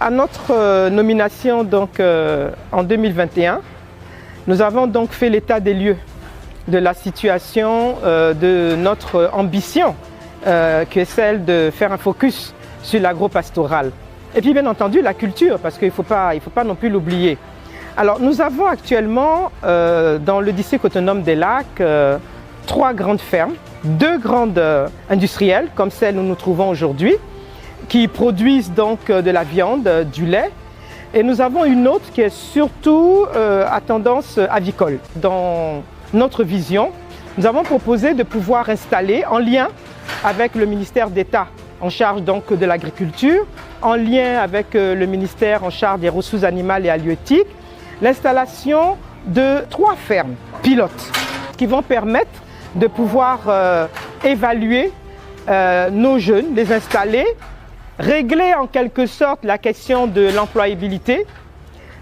à notre nomination donc, en 2021, nous avons donc fait l'état des lieux de la situation, de notre ambition, qui est celle de faire un focus sur l'agro-pastoral. Et puis bien entendu la culture, parce qu'il ne faut pas non plus l'oublier. Alors nous avons actuellement dans le district autonome des Lacs 3 grandes fermes, 2 grandes industrielles comme celle où nous nous trouvons aujourd'hui, qui produisent donc de la viande, du lait. Et nous avons une autre qui est surtout à tendance avicole. Dans notre vision, nous avons proposé de pouvoir installer en lien avec le ministère d'État en charge donc de l'agriculture, en lien avec le ministère en charge des ressources animales et halieutiques, l'installation de 3 fermes pilotes qui vont permettre de pouvoir évaluer nos jeunes, les installer, régler en quelque sorte la question de l'employabilité.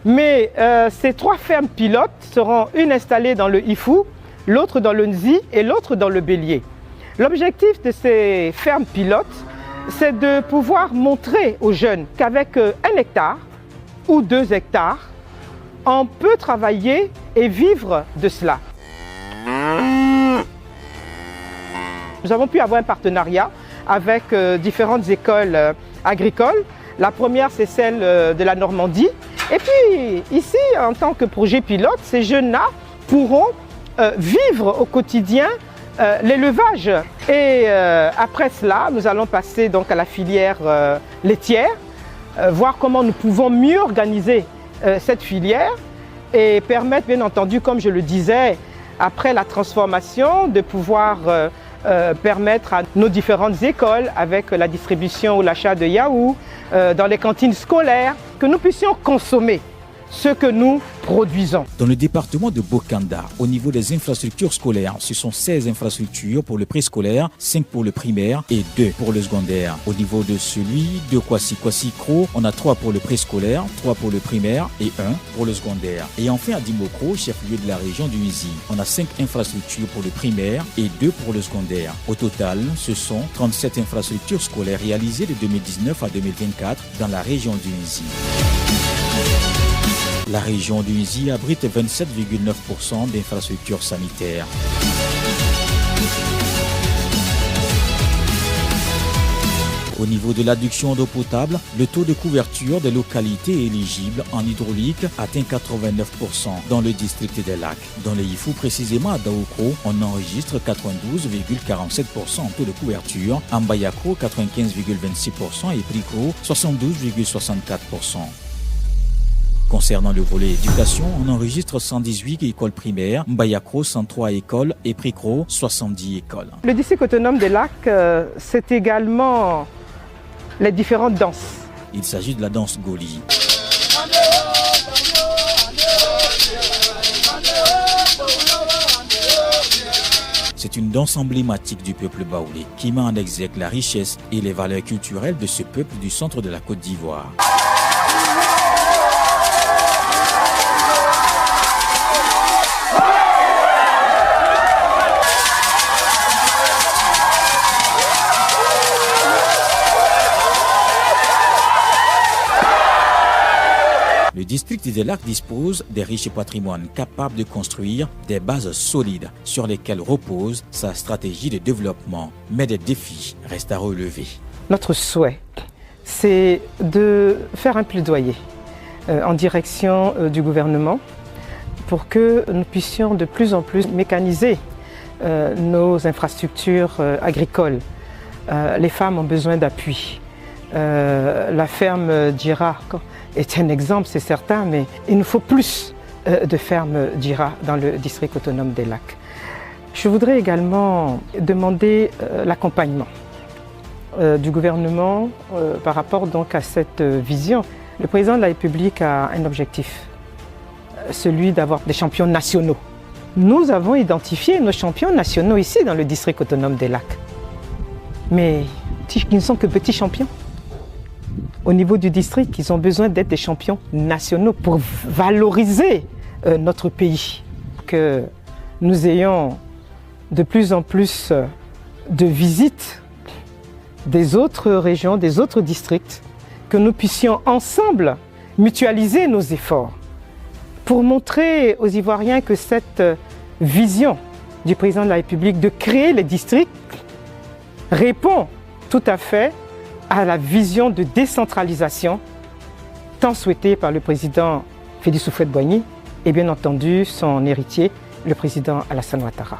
Mais ces 3 fermes pilotes seront une installée dans le Ifou, l'autre dans le Nzi et l'autre dans le Bélier. L'objectif de ces fermes pilotes, c'est de pouvoir montrer aux jeunes qu'avec 1 hectare ou 2 hectares, on peut travailler et vivre de cela. Nous avons pu avoir un partenariat avec différentes écoles agricoles. La première, c'est celle de la Normandie. Et puis ici, en tant que projet pilote, ces jeunes-là pourront vivre au quotidien l'élevage. Et après cela, nous allons passer donc à la filière laitière, voir comment nous pouvons mieux organiser cette filière et permettre, bien entendu, comme je le disais, après la transformation, de pouvoir permettre à nos différentes écoles, avec la distribution ou l'achat de yaourts, dans les cantines scolaires, que nous puissions consommer ce que nous produisons. Dans le département de Bokanda, au niveau des infrastructures scolaires, ce sont 16 infrastructures pour le préscolaire, 5 pour le primaire et 2 pour le secondaire. Au niveau de celui de Kwasi-Kwasi-Kro, on a 3 pour le préscolaire, 3 pour le primaire et 1 pour le secondaire. Et enfin à Dimokro, chef-lieu de la région du Nzi, on a 5 infrastructures pour le primaire et 2 pour le secondaire. Au total, ce sont 37 infrastructures scolaires réalisées de 2019 à 2024 dans la région du Nzi. La région du Nzi abrite 27,9% d'infrastructures sanitaires. Au niveau de l'adduction d'eau potable, le taux de couverture des localités éligibles en hydraulique atteint 89% dans le district des Lacs. Dans les Ifou, précisément à Daoukro, on enregistre 92,47% en taux de couverture, en Bayakro 95,26% et Prikro 72,64%. Concernant le volet éducation, on enregistre 118 écoles primaires, Mbayakro 103 écoles et Prikro 70 écoles. Le district autonome des Lacs, c'est également les différentes danses. Il s'agit de la danse Goli. C'est une danse emblématique du peuple baoulé qui met en exergue la richesse et les valeurs culturelles de ce peuple du centre de la Côte d'Ivoire. Le district des Lacs dispose des riches patrimoines capables de construire des bases solides sur lesquelles repose sa stratégie de développement. Mais des défis restent à relever. Notre souhait, c'est de faire un plaidoyer en direction du gouvernement pour que nous puissions de plus en plus mécaniser nos infrastructures agricoles. Les femmes ont besoin d'appui. La ferme Djira est un exemple, c'est certain, mais il nous faut plus de fermes Djira dans le district autonome des Lacs. Je voudrais également demander l'accompagnement du gouvernement par rapport donc à cette vision. Le président de la République a un objectif, celui d'avoir des champions nationaux. Nous avons identifié nos champions nationaux ici dans le district autonome des Lacs. Mais ils ne sont que petits champions. Au niveau du district, ils ont besoin d'être des champions nationaux pour valoriser notre pays. Que nous ayons de plus en plus de visites des autres régions, des autres districts, que nous puissions ensemble mutualiser nos efforts pour montrer aux Ivoiriens que cette vision du président de la République de créer les districts répond tout à fait à la vision de décentralisation tant souhaitée par le président Félix Houphouët-Boigny et bien entendu son héritier, le président Alassane Ouattara.